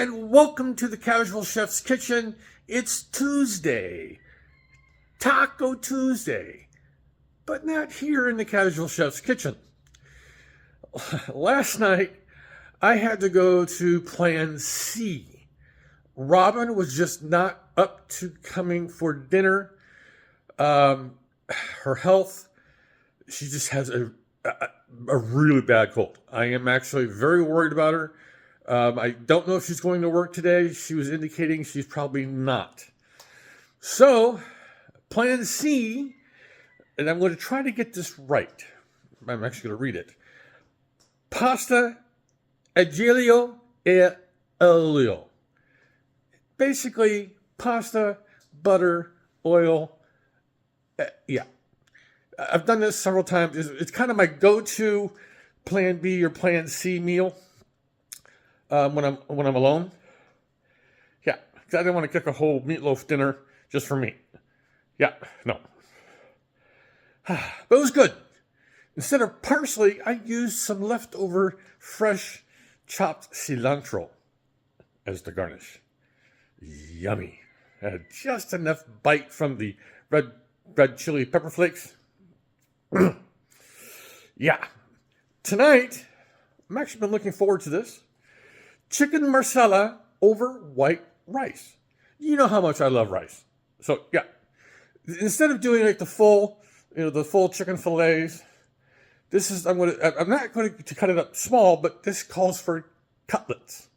and welcome to the Casual Chef's Kitchen. It's Tuesday, Taco Tuesday, but not here in the Casual Chef's Kitchen. Last night, I had to go to Plan C. Robin was just not up to coming for dinner. Her health, she just has a really bad cold. I am actually very worried about her. I don't know if she's going to work today. She was indicating she's probably not. So, Plan C, and I'm going to try to get this right. I'm actually going to read it. Pasta, aglio e olio. Basically, pasta, butter, oil. Yeah. I've done this several times. It's kind of my go-to Plan B or Plan C meal. When I'm alone. Yeah, because I didn't want to cook a whole meatloaf dinner just for me. Yeah, no. But it was good. Instead of parsley, I used some leftover fresh chopped cilantro as the garnish. Yummy. Had just enough bite from the red chili pepper flakes. Yeah. Tonight, I'm actually been looking forward to this. Chicken Marsala over white rice. You know how much I love rice. So yeah, instead of doing like the full chicken fillets, I'm not going to cut it up small, but this calls for cutlets.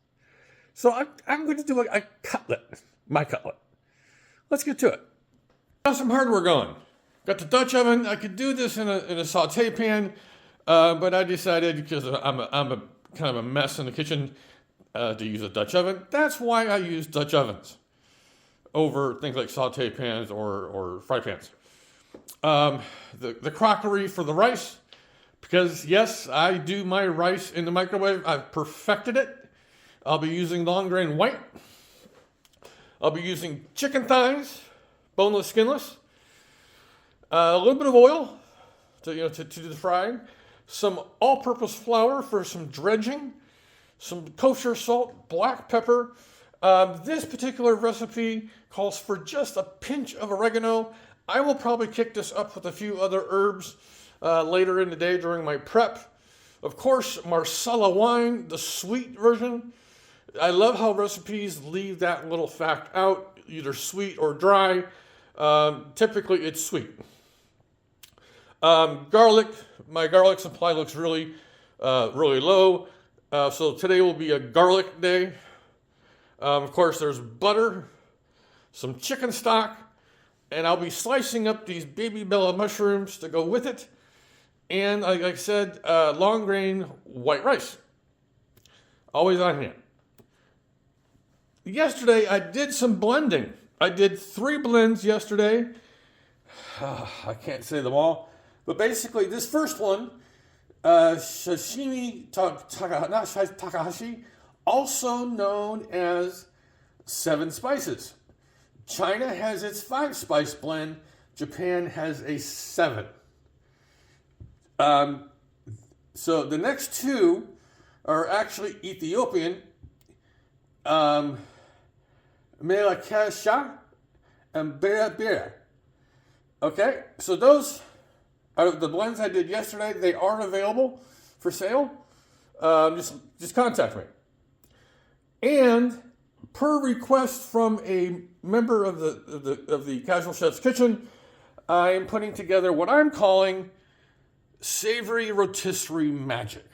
So I'm going to do a cutlet, my cutlet. Let's get to it. Got some hardware going. Got the Dutch oven. I could do this in a saute pan, but I decided because I'm a kind of a mess in the kitchen. To use a Dutch oven. That's why I use Dutch ovens over things like saute pans or fry pans. The crockery for the rice, because yes, I do my rice in the microwave. I've perfected it. I'll be using long grain white. I'll be using chicken thighs, boneless, skinless. A little bit of oil to do the frying. Some all-purpose flour for some dredging. Some kosher salt, black pepper. This particular recipe calls for just a pinch of oregano. I will probably kick this up with a few other herbs later in the day during my prep. Of course, Marsala wine, the sweet version. I love how recipes leave that little fact out, either sweet or dry. Typically, it's sweet. Garlic. My garlic supply looks really low. So today will be a garlic day. Of course, there's butter, some chicken stock, and I'll be slicing up these baby bella mushrooms to go with it. And like I said, long grain white rice. Always on hand. Yesterday, I did some blending. I did 3 blends yesterday. I can't say them all. But basically, this first one, Sashimi Takahashi, also known as 7 spices. China has its 5-spice blend. Japan has a 7. So the next 2 are actually Ethiopian. Melakesha and Bera. Okay, so those are the blends I did yesterday. They are available for sale. Just contact me. And per request from a member of the Casual Chef's Kitchen, I am putting together what I'm calling savory rotisserie magic.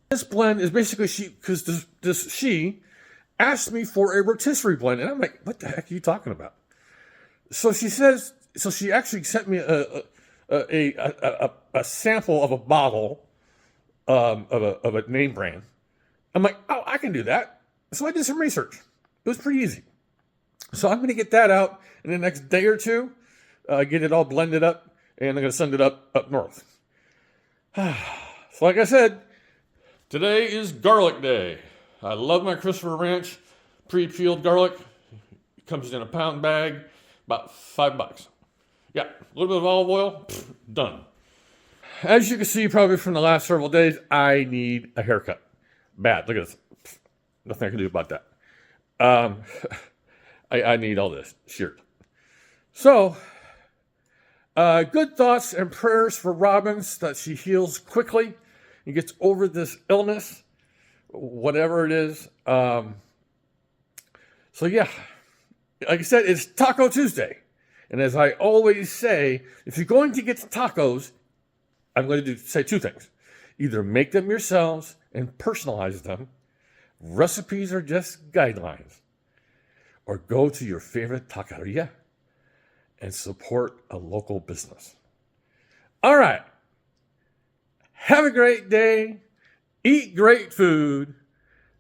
This blend is basically she asked me for a rotisserie blend, and I'm like, what the heck are you talking about? So she actually sent me a sample of a bottle of a name brand. I'm like, oh, I can do that. So I did some research. It was pretty easy. So I'm going to get that out in the next day or two, get it all blended up, and I'm going to send it up north. So like I said, today is garlic day. I love my Christopher Ranch pre-peeled garlic. It comes in a pound bag, about $5. Yeah, a little bit of olive oil, done. As you can see probably from the last several days, I need a haircut. Bad, look at this. nothing I can do about that. Um, I need all this. Sure. So, good thoughts and prayers for Robbins that she heals quickly and gets over this illness, whatever it is. So, yeah, like I said, it's Taco Tuesday. And as I always say, if you're going to get tacos, I'm going to say two things. Either make them yourselves and personalize them. Recipes are just guidelines. Or go to your favorite taqueria and support a local business. All right. Have a great day. Eat great food.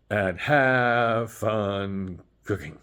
And have fun cooking.